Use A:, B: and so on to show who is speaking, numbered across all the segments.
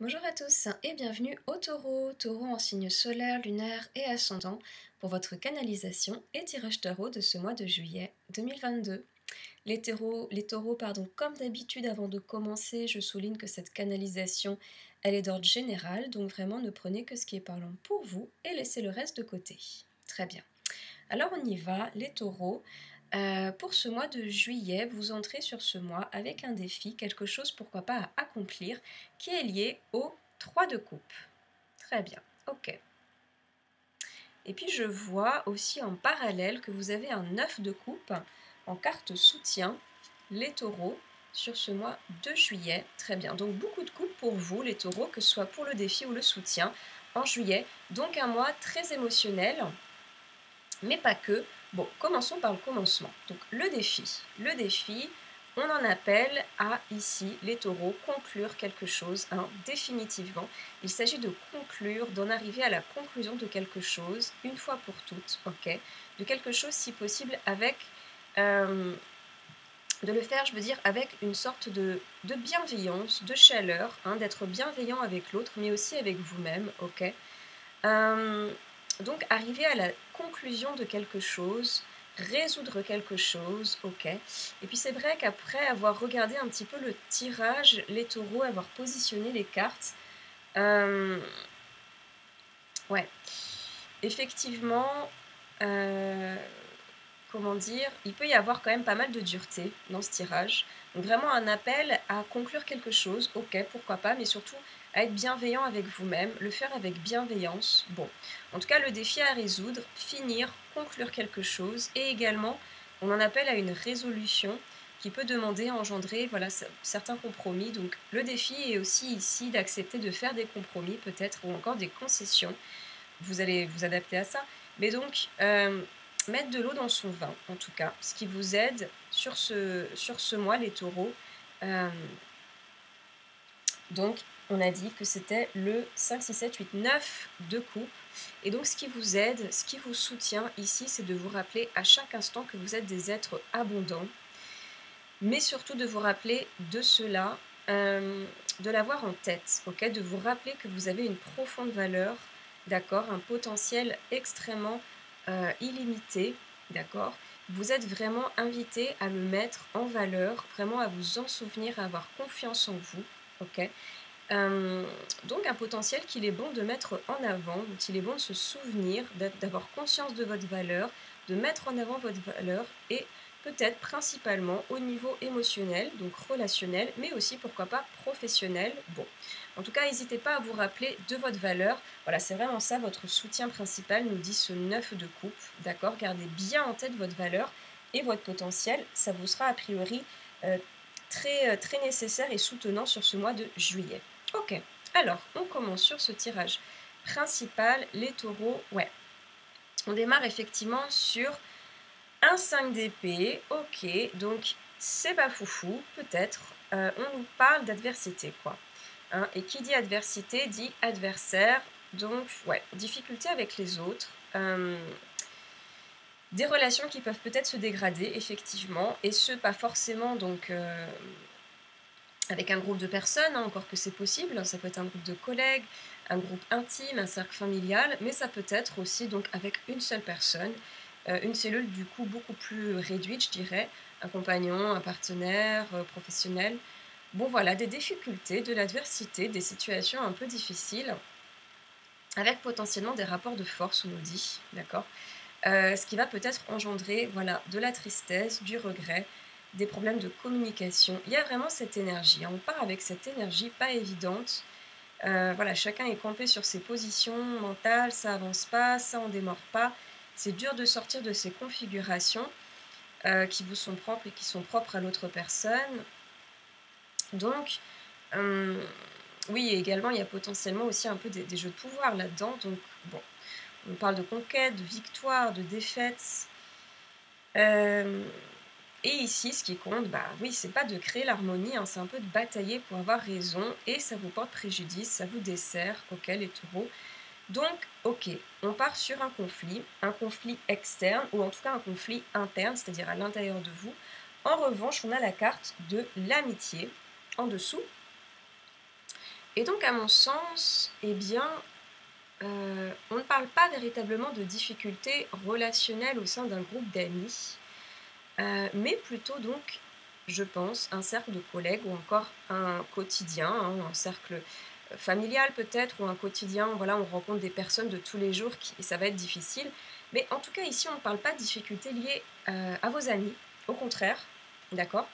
A: Bonjour à tous et bienvenue au Taureau, Taureau en signe solaire, lunaire et ascendant pour votre canalisation et tirage tarot de ce mois de juillet 2022. Les taureaux, comme d'habitude avant de commencer, je souligne que cette canalisation, elle est d'ordre général, donc vraiment ne prenez que ce qui est parlant pour vous et laissez le reste de côté. Très bien. Alors on y va, les taureaux. Pour ce mois de juillet, vous entrez sur ce mois avec un défi, quelque chose pourquoi pas à accomplir, qui est lié au 3 de coupe. Très bien, ok. Et puis je vois aussi en parallèle que vous avez un 9 de coupe en carte soutien, les taureaux, sur ce mois de juillet. Très bien, donc beaucoup de coupes pour vous, les taureaux, que ce soit pour le défi ou le soutien, en juillet. Donc un mois très émotionnel, mais pas que. Bon, commençons par le commencement. Donc le défi. Le défi, on en appelle à, ici, les taureaux, conclure quelque chose, définitivement. Il s'agit de conclure, d'en arriver à la conclusion de quelque chose, une fois pour toutes, ok. De quelque chose, si possible, avec... de le faire, je veux dire, avec une sorte de bienveillance, de chaleur, d'être bienveillant avec l'autre, mais aussi avec vous-même, ok. Donc arriver à la conclusion de quelque chose, résoudre quelque chose, ok. Et puis c'est vrai qu'après avoir regardé un petit peu le tirage, les taureaux, avoir positionné les cartes, ouais, effectivement, euh, comment dire, il peut y avoir quand même pas mal de dureté dans ce tirage. Donc vraiment un appel à conclure quelque chose, ok, pourquoi pas, mais surtout à être bienveillant avec vous-même, le faire avec bienveillance. Bon, en tout cas le défi à résoudre, finir, conclure quelque chose, et également on en appelle à une résolution qui peut demander, engendrer voilà, certains compromis. Donc le défi est aussi ici d'accepter de faire des compromis peut-être, ou encore des concessions. Vous allez vous adapter à ça. Mais donc, mettre de l'eau dans son vin, en tout cas, ce qui vous aide sur ce mois, les taureaux. Donc, on a dit que c'était le 5, 6, 7, 8, 9 de coupe. Et donc, ce qui vous aide, ce qui vous soutient ici, c'est de vous rappeler à chaque instant que vous êtes des êtres abondants, mais surtout de vous rappeler de cela, de l'avoir en tête, ok, de vous rappeler que vous avez une profonde valeur, d'accord, un potentiel extrêmement illimité, d'accord. Vous êtes vraiment invité à le mettre en valeur, vraiment à vous en souvenir, à avoir confiance en vous, ok. Donc un potentiel qu'il est bon de mettre en avant, dont il est bon de se souvenir, d'avoir conscience de votre valeur, de mettre en avant votre valeur et peut-être principalement au niveau émotionnel, donc relationnel, mais aussi pourquoi pas professionnel. Bon, en tout cas, n'hésitez pas à vous rappeler de votre valeur. Voilà, c'est vraiment ça votre soutien principal, nous dit ce 9 de coupe, d'accord. Gardez bien en tête votre valeur et votre potentiel, ça vous sera a priori très nécessaire et soutenant sur ce mois de juillet. Ok, alors on commence sur ce tirage principal, les taureaux, ouais. On démarre effectivement sur un 5 d'épée, ok, donc c'est pas foufou, peut-être. On nous parle d'adversité, quoi. Et qui dit adversité dit adversaire, donc ouais, difficulté avec les autres. Des relations qui peuvent peut-être se dégrader, effectivement, et ce, pas forcément donc avec un groupe de personnes, encore que c'est possible, ça peut être un groupe de collègues, un groupe intime, un cercle familial, mais ça peut être aussi donc avec une seule personne, une cellule du coup beaucoup plus réduite, je dirais, un compagnon, un partenaire professionnel. Bon voilà, des difficultés, de l'adversité, des situations un peu difficiles, avec potentiellement des rapports de force, on nous dit, d'accord, ce qui va peut-être engendrer voilà, de la tristesse, du regret, des problèmes de communication. Il y a vraiment cette énergie. On part avec cette énergie pas évidente. Voilà, chacun est campé sur ses positions mentales, ça avance pas, ça on démarre pas. C'est dur de sortir de ces configurations qui vous sont propres et qui sont propres à l'autre personne. Donc, oui, et également, il y a potentiellement aussi un peu des jeux de pouvoir là-dedans. Donc, bon, on parle de conquête, de victoire, de défaite. Et ici, ce qui compte, bah oui, c'est pas de créer l'harmonie, c'est un peu de batailler pour avoir raison, et ça vous porte préjudice, ça vous dessert, ok, les taureaux. Donc, ok, on part sur un conflit externe, ou en tout cas un conflit interne, c'est-à-dire à l'intérieur de vous. En revanche, on a la carte de l'amitié en dessous. Et donc à mon sens, eh bien, on ne parle pas véritablement de difficultés relationnelles au sein d'un groupe d'amis, mais plutôt donc, je pense, un cercle de collègues ou encore un quotidien, hein, un cercle, familial peut-être ou un quotidien, voilà, on rencontre des personnes de tous les jours qui et ça va être difficile. Mais en tout cas ici, on ne parle pas de difficultés liées, à vos amis, au contraire, d'accord?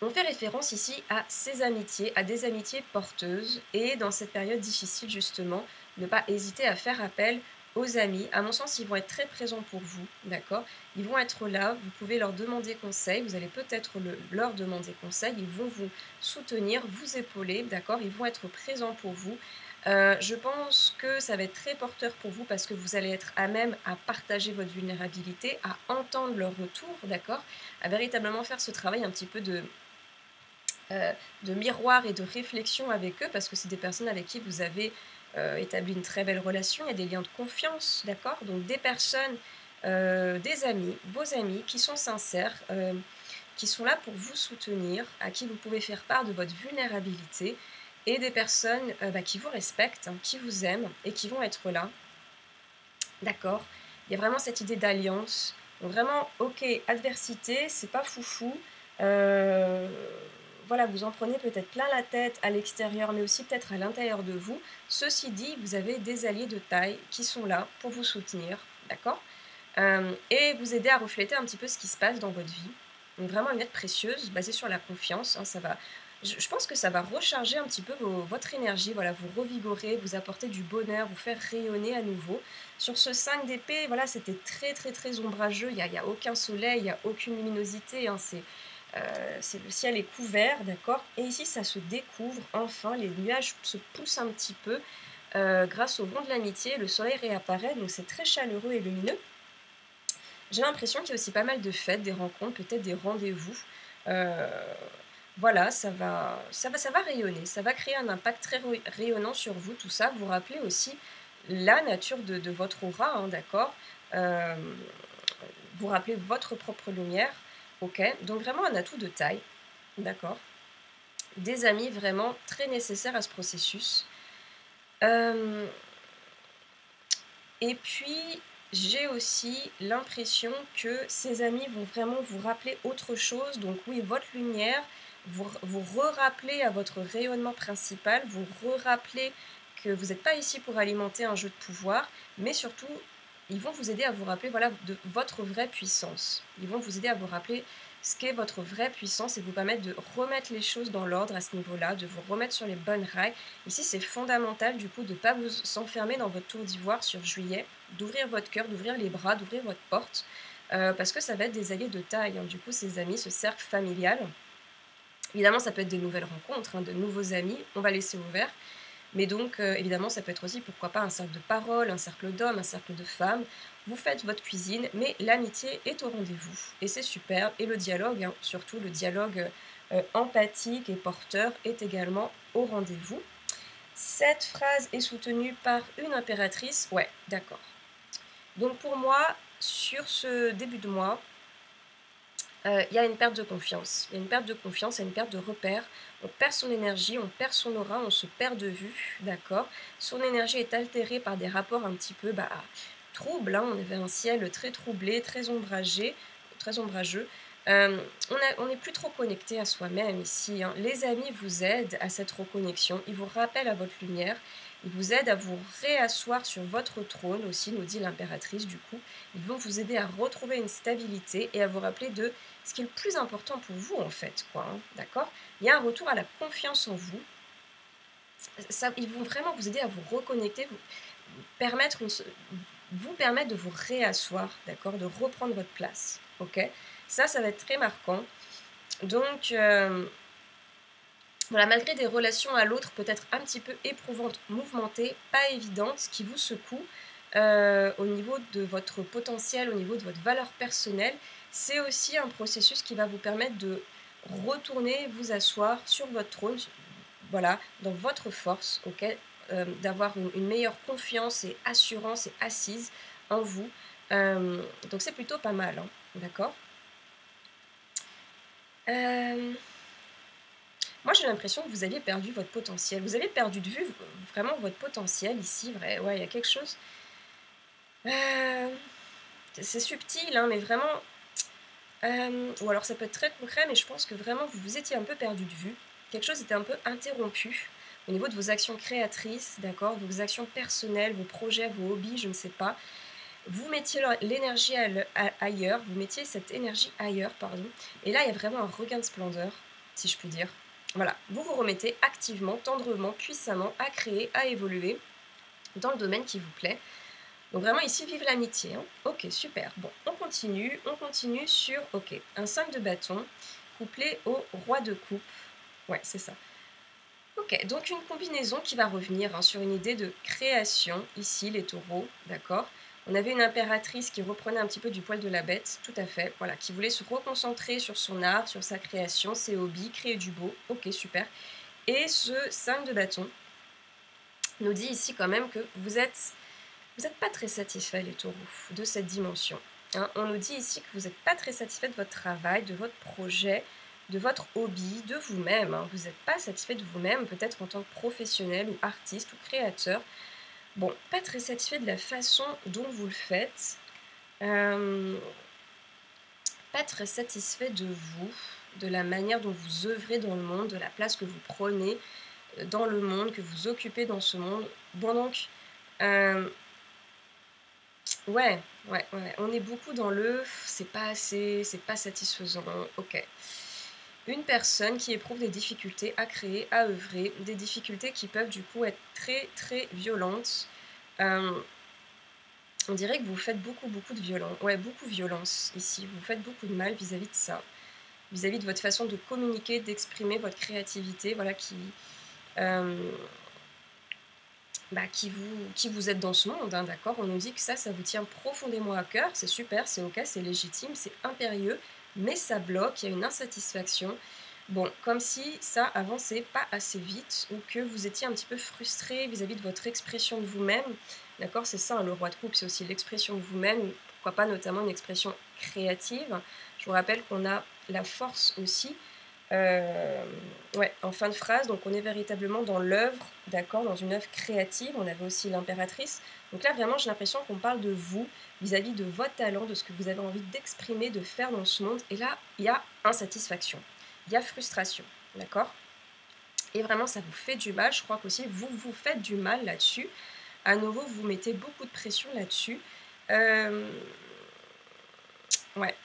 A: On fait référence ici à ces amitiés, à des amitiés porteuses et dans cette période difficile justement, ne pas hésiter à faire appel aux amis. À mon sens, ils vont être très présents pour vous, d'accord? Ils vont être là, vous pouvez leur demander conseil, vous allez peut-être leur demander conseil, ils vont vous soutenir, vous épauler, d'accord? Ils vont être présents pour vous. Je pense que ça va être très porteur pour vous parce que vous allez être à même à partager votre vulnérabilité, à entendre leur retour, d'accord? À véritablement faire ce travail un petit peu de miroir et de réflexion avec eux, parce que c'est des personnes avec qui vous avez établi une très belle relation, il y a des liens de confiance, d'accord? Donc des personnes, des amis, vos amis qui sont sincères, qui sont là pour vous soutenir, à qui vous pouvez faire part de votre vulnérabilité, et des personnes qui vous respectent, hein, qui vous aiment et qui vont être là, d'accord? Il y a vraiment cette idée d'alliance. Donc vraiment, ok, adversité, c'est pas foufou. Euh, voilà, vous en prenez peut-être plein la tête à l'extérieur, mais aussi peut-être à l'intérieur de vous. Ceci dit, vous avez des alliés de taille qui sont là pour vous soutenir, d'accord? Et vous aider à refléter un petit peu ce qui se passe dans votre vie. Donc vraiment une aide précieuse, basée sur la confiance, hein, ça va je pense que ça va recharger un petit peu votre énergie, voilà, vous revigorer, vous apporter du bonheur, vous faire rayonner à nouveau. Sur ce 5 d'épée, voilà, c'était très, très, très ombrageux, il y a aucun soleil, il y a aucune luminosité, hein, le ciel est couvert, d'accord? Et ici, ça se découvre, enfin, les nuages se poussent un petit peu, grâce au vent de l'amitié, le soleil réapparaît, donc c'est très chaleureux et lumineux. J'ai l'impression qu'il y a aussi pas mal de fêtes, des rencontres, peut-être des rendez-vous. Heu, voilà, ça va rayonner, ça va créer un impact très rayonnant sur vous, tout ça. Vous rappelez aussi la nature de votre aura, hein, d'accord? Hem, vous rappelez votre propre lumière, OK? Donc vraiment un atout de taille, d'accord? Des amis vraiment très nécessaires à ce processus. Hem Et puis, j'ai aussi l'impression que ces amis vont vraiment vous rappeler autre chose. Donc oui, votre lumière, vous re-rappeler à votre rayonnement principal, vous re-rappeler que vous n'êtes pas ici pour alimenter un jeu de pouvoir, mais surtout, ils vont vous aider à vous rappeler, voilà, de votre vraie puissance. Ils vont vous aider à vous rappeler ce qu'est votre vraie puissance et vous permettre de remettre les choses dans l'ordre à ce niveau-là, de vous remettre sur les bonnes rails. Ici, c'est fondamental du coup de ne pas vous s'enfermer dans votre tour d'ivoire sur juillet, d'ouvrir votre cœur, d'ouvrir les bras, d'ouvrir votre porte, parce que ça va être des alliés de taille, hein. Du coup, ces amis, ce cercle familial, évidemment, ça peut être des nouvelles rencontres, hein, de nouveaux amis, on va laisser ouvert. Mais donc, évidemment, ça peut être aussi, pourquoi pas, un cercle de parole, un cercle d'hommes, un cercle de femmes. Vous faites votre cuisine, mais l'amitié est au rendez-vous. Et c'est super. Et le dialogue, hein, surtout le dialogue empathique et porteur, est également au rendez-vous. Cette phrase est soutenue par une impératrice. Ouais, d'accord. Donc pour moi, sur ce début de mois, il y a une perte de confiance. Il y a une perte de confiance, il y a une perte de repère. On perd son énergie, on perd son aura, on se perd de vue, d'accord? Son énergie est altérée par des rapports un petit peu troubles, hein. On avait un ciel très troublé, très ombragé, très ombrageux. On n'est plus trop connecté à soi-même ici, hein. Les amis vous aident à cette reconnexion, ils vous rappellent à votre lumière, ils vous aident à vous réasseoir sur votre trône aussi, nous dit l'impératrice du coup. Ils vont vous aider à retrouver une stabilité et à vous rappeler de ce qui est le plus important pour vous en fait, quoi, hein, d'accord? Il y a un retour à la confiance en vous. Ça, ils vont vraiment vous aider à vous reconnecter, permettre vous permettre de vous réasseoir, d'accord? De reprendre votre place, ok? Ça va être très marquant. Donc, voilà, malgré des relations à l'autre peut-être un petit peu éprouvantes, mouvementées, pas évidentes, qui vous secouent au niveau de votre potentiel, au niveau de votre valeur personnelle, c'est aussi un processus qui va vous permettre de retourner vous asseoir sur votre trône, voilà, dans votre force, ok, d'avoir une meilleure confiance et assurance et assise en vous. Donc c'est plutôt pas mal, hein, d'accord. Moi, j'ai l'impression que vous aviez perdu votre potentiel. Vous avez perdu de vue vraiment votre potentiel ici, vrai. Ouais, il y a quelque chose. C'est subtil, hein, mais vraiment. Ou alors ça peut être très concret, mais je pense que vraiment vous vous étiez un peu perdu de vue. Quelque chose était un peu interrompu au niveau de vos actions créatrices, d'accord, vos actions personnelles, vos projets, vos hobbies, je ne sais pas. Vous mettiez l'énergie ailleurs, vous mettiez cette énergie ailleurs, pardon. Et là, il y a vraiment un regain de splendeur, si je puis dire. Voilà, vous vous remettez activement, tendrement, puissamment à créer, à évoluer dans le domaine qui vous plaît. Donc vraiment ici, vive l'amitié. Hein. Ok, super. Bon, on continue sur, ok, un 5 de bâton couplé au roi de coupe. Ouais, c'est ça. Ok, donc une combinaison qui va revenir hein, sur une idée de création, ici, les taureaux, d'accord. On avait une impératrice qui reprenait un petit peu du poil de la bête, tout à fait, voilà, qui voulait se reconcentrer sur son art, sur sa création, ses hobbies, créer du beau. Ok, super. Et ce 5 de bâton nous dit ici quand même que vous n'êtes pas très satisfait, les taureaux, de cette dimension. Hein. On nous dit ici que vous n'êtes pas très satisfait de votre travail, de votre projet, de votre hobby, de vous-même. Hein. Vous n'êtes pas satisfait de vous-même, peut-être en tant que professionnel ou artiste ou créateur. Bon, pas très satisfait de la façon dont vous le faites. Pas très satisfait de vous, de la manière dont vous œuvrez dans le monde, de la place que vous prenez dans le monde, que vous occupez dans ce monde. Bon donc, ouais, on est beaucoup dans le c'est pas assez, c'est pas satisfaisant, ok. Une personne qui éprouve des difficultés à créer, à œuvrer, des difficultés qui peuvent du coup être très très violentes. On dirait que vous faites beaucoup de violence, ouais, beaucoup de violence ici, vous faites beaucoup de mal vis-à-vis de ça, vis-à-vis de votre façon de communiquer, d'exprimer votre créativité, voilà, qui vous êtes dans ce monde, hein, d'accord. On nous dit que ça vous tient profondément à cœur, c'est super, c'est ok, c'est légitime, c'est impérieux, mais ça bloque, il y a une insatisfaction. Bon, comme si ça avançait pas assez vite ou que vous étiez un petit peu frustré vis-à-vis de votre expression de vous-même, d'accord, c'est ça, hein, le roi de coupe, c'est aussi l'expression de vous-même, pourquoi pas notamment une expression créative. Je vous rappelle qu'on a la force aussi. Ouais, en fin de phrase, donc on est véritablement dans l'œuvre, d'accord, dans une œuvre créative. On avait aussi l'impératrice. Donc là, vraiment, j'ai l'impression qu'on parle de vous, vis-à-vis de votre talent, de ce que vous avez envie d'exprimer, de faire dans ce monde. Et là, il y a insatisfaction, il y a frustration, d'accord. Et vraiment, ça vous fait du mal. Je crois qu'aussi, vous vous faites du mal là-dessus. À nouveau, vous mettez beaucoup de pression là-dessus. Ouais.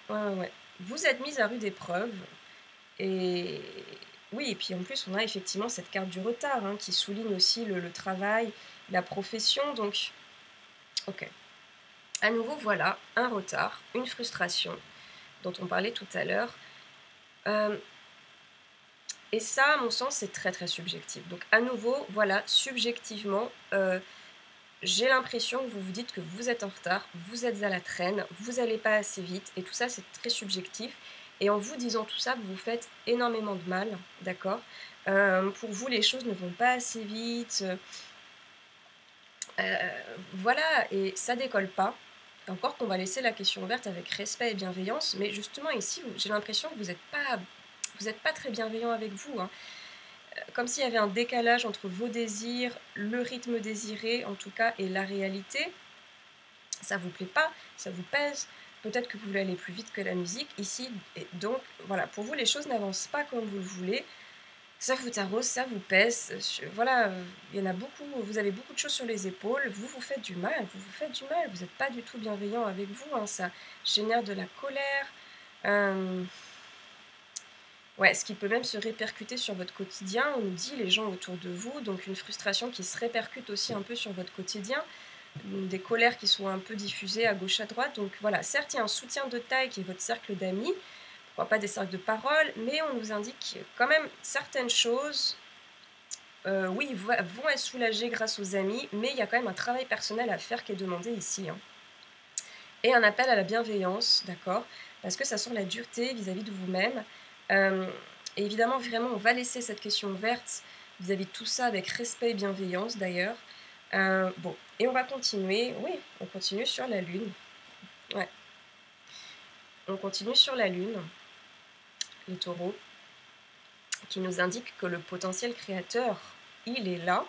A: Vous êtes mise à rude épreuve. Et oui, et puis en plus, on a effectivement cette carte du retard hein, qui souligne aussi le travail, la profession. Donc, ok. À nouveau, voilà, un retard, une frustration dont on parlait tout à l'heure. Et ça, à mon sens, c'est très très subjectif. Donc, à nouveau, voilà, subjectivement, j'ai l'impression que vous vous dites que vous êtes en retard, vous êtes à la traîne, vous n'allez pas assez vite, et tout ça, c'est très subjectif. Et en vous disant tout ça, vous vous faites énormément de mal, d'accord. Pour vous, les choses ne vont pas assez vite. Voilà, et ça décolle pas. Encore qu'on va laisser la question ouverte avec respect et bienveillance, mais justement ici, j'ai l'impression que vous n'êtes pas très bienveillant avec vous. Hein. Comme s'il y avait un décalage entre vos désirs, le rythme désiré en tout cas, et la réalité. Ça vous plaît pas, ça vous pèse, peut-être que vous voulez aller plus vite que la musique ici, et donc voilà, pour vous les choses n'avancent pas comme vous le voulez, ça vous taraude, ça vous pèse, voilà, il y en a beaucoup, vous avez beaucoup de choses sur les épaules, vous vous faites du mal, vous n'êtes pas du tout bienveillant avec vous, hein, ça génère de la colère, ouais, ce qui peut même se répercuter sur votre quotidien, on nous dit les gens autour de vous, donc une frustration qui se répercute aussi un peu sur votre quotidien, des colères qui sont un peu diffusées à gauche à droite. Donc voilà, certes, il y a un soutien de taille qui est votre cercle d'amis, pourquoi pas des cercles de parole, mais on nous indique quand même certaines choses, oui, vont être soulagées grâce aux amis, mais il y a quand même un travail personnel à faire qui est demandé ici. Hein. Et un appel à la bienveillance, d'accord, parce que ça sent la dureté vis-à-vis de vous-même. Et évidemment, vraiment, on va laisser cette question ouverte vis-à-vis de tout ça avec respect et bienveillance d'ailleurs. Bon, et on va continuer, oui, on continue sur la Lune. Ouais. On continue sur la Lune, les taureaux. qui nous indique que le potentiel créateur, il est là,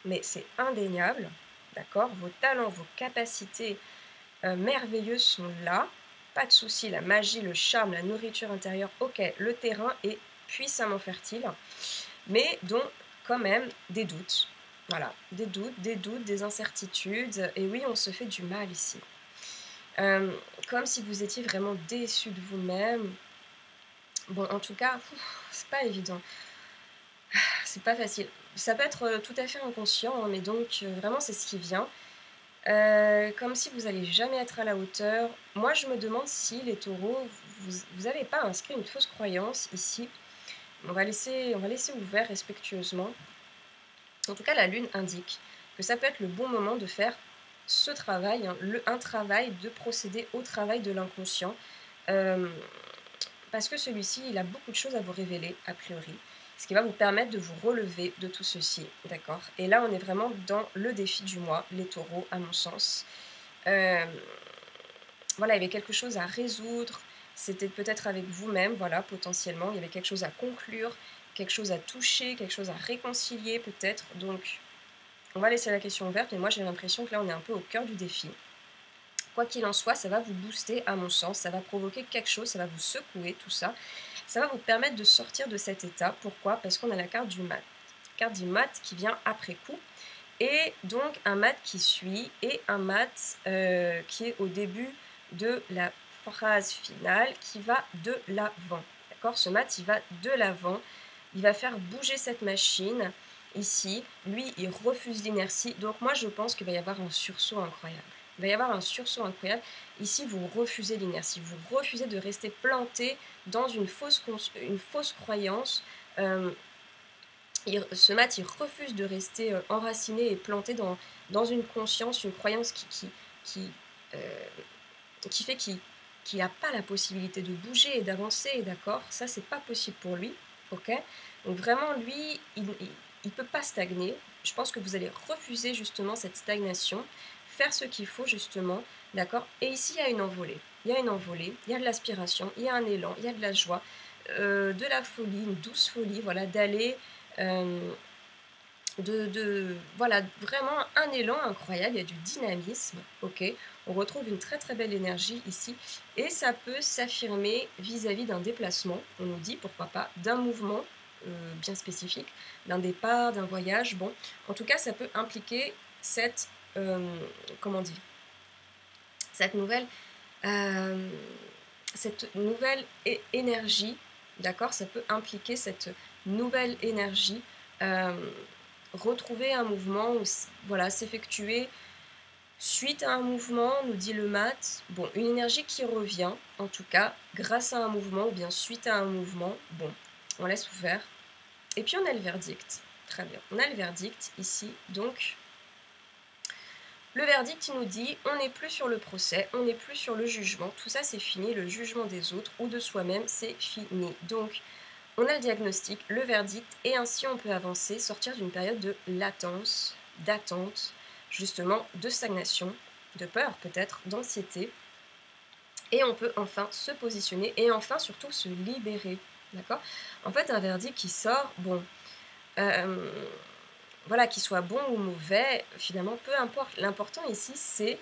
A: mais c'est indéniable, d'accord? Vos talents, vos capacités merveilleuses sont là, pas de souci, la magie, le charme, la nourriture intérieure, ok, le terrain est puissamment fertile, mais dont quand même des doutes. Voilà, des doutes, des incertitudes, et oui, on se fait du mal ici. Comme si vous étiez vraiment déçu de vous-même. Bon, en tout cas, c'est pas évident. C'est pas facile. Ça peut être tout à fait inconscient, hein, mais donc vraiment c'est ce qui vient. Comme si vous allez jamais être à la hauteur. Moi je me demande si les taureaux, vous avez pas inscrit une fausse croyance ici. On va laisser ouvert respectueusement. En tout cas la lune indique que ça peut être le bon moment de faire ce travail, hein, un travail, de procéder au travail de l'inconscient. Parce que celui-ci, il a beaucoup de choses à vous révéler, a priori, ce qui va vous permettre de vous relever de tout ceci, d'accord? Et là, on est vraiment dans le défi du mois, les taureaux, à mon sens. Voilà, il y avait quelque chose à résoudre, c'était peut-être avec vous-même, voilà, potentiellement, il y avait quelque chose à conclure, quelque chose à toucher, quelque chose à réconcilier, peut-être. Donc, on va laisser la question ouverte, mais moi, j'ai l'impression que là, on est un peu au cœur du défi. Quoi qu'il en soit, ça va vous booster à mon sens, ça va provoquer quelque chose, ça va vous secouer, tout ça. Ça va vous permettre de sortir de cet état. Pourquoi? Parce qu'on a la carte du mat. Carte du mat qui vient après coup. Et donc un mat qui suit et un mat qui est au début de la phrase finale qui va de l'avant. D'accord? Ce mat, il va de l'avant. Il va faire bouger cette machine. Ici, lui, il refuse l'inertie. Donc moi, je pense qu'il va y avoir un sursaut incroyable. Il va y avoir un sursaut incroyable. Ici, vous refusez l'inertie. Vous refusez de rester planté dans une fausse croyance. Ce mat, il refuse de rester enraciné et planté dans une conscience, une croyance qui fait qu'il n'a pas la possibilité de bouger et d'avancer, d'accord? Ça, c'est pas possible pour lui, ok? Donc vraiment, lui, il ne peut pas stagner. Je pense que vous allez refuser justement cette stagnation, faire ce qu'il faut justement, d'accord? Et ici, il y a une envolée. Il y a une envolée, il y a de l'aspiration, il y a un élan, il y a de la joie, de la folie, une douce folie, voilà, d'aller... voilà, vraiment un élan incroyable, il y a du dynamisme, ok? On retrouve une très très belle énergie ici, et ça peut s'affirmer vis-à-vis d'un déplacement, on nous dit, pourquoi pas, d'un mouvement bien spécifique, d'un départ, d'un voyage, bon, en tout cas ça peut impliquer cette, comment dire, cette nouvelle énergie, d'accord? Ça peut impliquer cette nouvelle énergie, retrouver un mouvement, voilà, s'effectuer suite à un mouvement, nous dit le mat. Bon, une énergie qui revient, en tout cas, grâce à un mouvement ou bien suite à un mouvement. Bon, on laisse ouvert. Et puis on a le verdict. Très bien. On a le verdict ici, donc... Le verdict, il nous dit, on n'est plus sur le procès, on n'est plus sur le jugement, tout ça c'est fini, le jugement des autres ou de soi-même, c'est fini. Donc, on a le diagnostic, le verdict, et ainsi on peut avancer, sortir d'une période de latence, d'attente, justement, de stagnation, de peur peut-être, d'anxiété, et on peut enfin se positionner, et enfin surtout se libérer, d'accord? En fait, un verdict qui sort, bon... voilà, qu'il soit bon ou mauvais, finalement, peu importe. L'important ici, c'est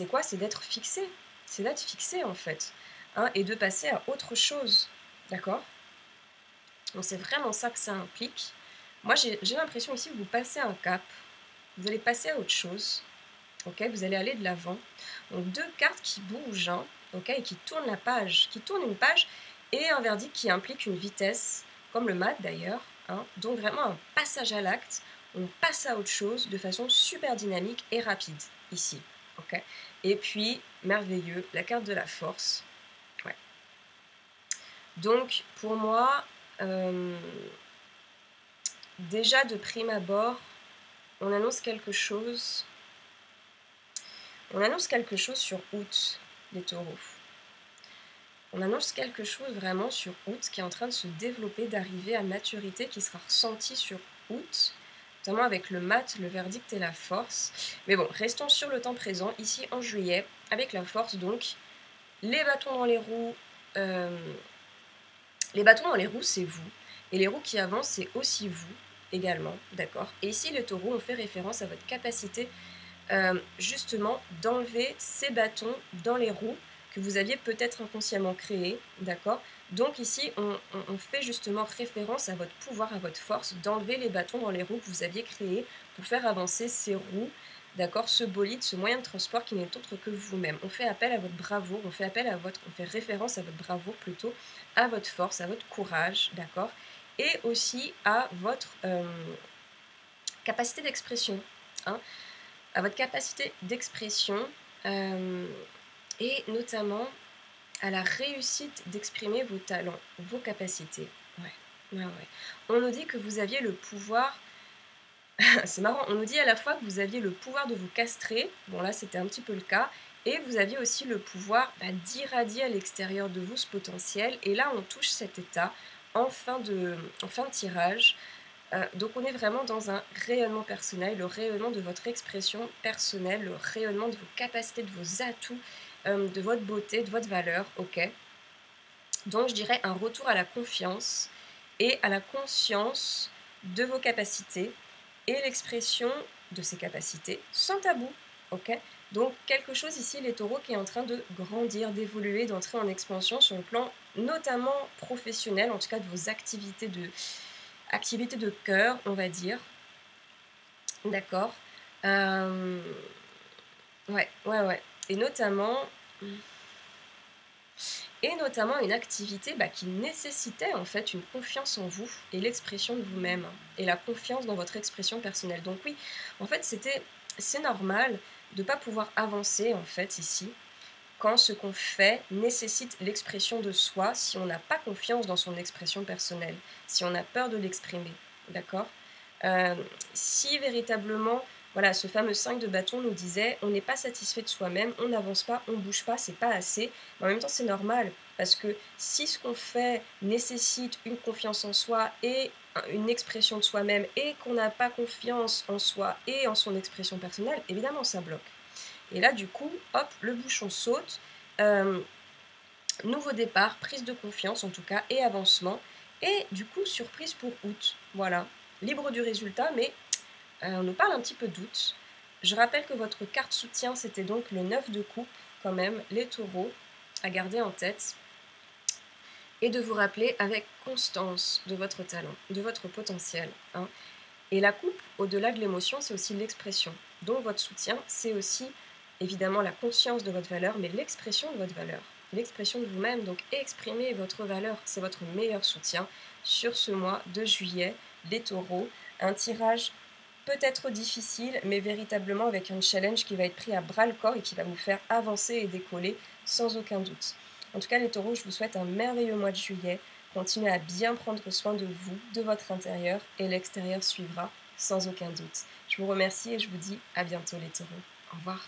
A: quoi? C'est d'être fixé. C'est d'être fixé, en fait. Hein, et de passer à autre chose. D'accord? Donc, c'est vraiment ça que ça implique. Moi, j'ai l'impression ici que vous passez un cap. Vous allez passer à autre chose. Ok? Vous allez aller de l'avant. Donc, deux cartes qui bougent, hein, ok? Et qui tournent la page. Qui tournent une page. Et un verdict qui implique une vitesse, comme le mat d'ailleurs. Hein, donc vraiment un passage à l'acte, on passe à autre chose de façon super dynamique et rapide, ici. Okay, et puis, merveilleux, la carte de la force. Ouais. Donc, pour moi, déjà de prime abord, on annonce quelque chose. On annonce quelque chose sur août, les taureaux. On annonce quelque chose vraiment sur août qui est en train de se développer, d'arriver à maturité, qui sera ressenti sur août, notamment avec le mat, le verdict et la force. Mais bon, restons sur le temps présent, ici en juillet, avec la force donc. Les bâtons dans les roues, c'est vous. Et les roues qui avancent, c'est aussi vous également, d'accord? Et ici, les taureaux, on fait référence à votre capacité justement d'enlever ces bâtons dans les roues que vous aviez peut-être inconsciemment créés, d'accord? Donc ici, on fait justement référence à votre pouvoir, à votre force, d'enlever les bâtons dans les roues que vous aviez créés pour faire avancer ces roues, d'accord? Ce bolide, ce moyen de transport qui n'est autre que vous-même. On fait appel à votre bravoure, on fait référence à votre bravoure plutôt, à votre force, à votre courage, d'accord? Et aussi à votre capacité d'expression, hein, à votre capacité d'expression et notamment à la réussite d'exprimer vos talents, vos capacités. Ouais, ouais, ouais. On nous dit que vous aviez le pouvoir, c'est marrant, on nous dit à la fois que vous aviez le pouvoir de vous castrer, bon là c'était un petit peu le cas, et vous aviez aussi le pouvoir d'irradier à l'extérieur de vous ce potentiel, et là on touche cet état en fin de tirage. Donc on est vraiment dans un rayonnement personnel, le rayonnement de votre expression personnelle, le rayonnement de vos capacités, de vos atouts, de votre beauté, de votre valeur, ok. Donc je dirais un retour à la confiance et à la conscience de vos capacités et l'expression de ces capacités sans tabou, ok. Donc quelque chose ici, les taureaux, qui est en train de grandir, d'évoluer, d'entrer en expansion sur le plan notamment professionnel, en tout cas de vos activités de cœur, on va dire. D'accord. Ouais, ouais, ouais. Et notamment, une activité qui nécessitait en fait une confiance en vous et l'expression de vous-même et la confiance dans votre expression personnelle. Donc oui, en fait, c'est normal de ne pas pouvoir avancer en fait ici quand ce qu'on fait nécessite l'expression de soi, si on n'a pas confiance dans son expression personnelle, si on a peur de l'exprimer, d'accord? Euh, Si véritablement, voilà, ce fameux 5 de bâton nous disait, on n'est pas satisfait de soi-même, on n'avance pas, on bouge pas, c'est pas assez, mais en même temps c'est normal, parce que si ce qu'on fait nécessite une confiance en soi et une expression de soi-même, et qu'on n'a pas confiance en soi et en son expression personnelle, évidemment ça bloque. Et là, du coup, hop, le bouchon saute. Euh, Nouveau départ, prise de confiance en tout cas, et avancement. Et du coup, surprise pour août. Voilà. Libre du résultat, mais on nous parle un petit peu d'août. Je rappelle que votre carte soutien, c'était donc le 9 de coupe, quand même, les taureaux, à garder en tête. Et de vous rappeler avec constance de votre talent, de votre potentiel. Hein. Et la coupe, au-delà de l'émotion, c'est aussi l'expression. Donc votre soutien, c'est aussi évidemment la conscience de votre valeur, mais l'expression de votre valeur, l'expression de vous-même. Donc exprimer votre valeur, c'est votre meilleur soutien sur ce mois de juillet, les taureaux. Un tirage peut-être difficile, mais véritablement avec un challenge qui va être pris à bras-le-corps et qui va vous faire avancer et décoller sans aucun doute. En tout cas, les taureaux, je vous souhaite un merveilleux mois de juillet. Continuez à bien prendre soin de vous, de votre intérieur, et l'extérieur suivra sans aucun doute. Je vous remercie et je vous dis à bientôt les taureaux. Au revoir.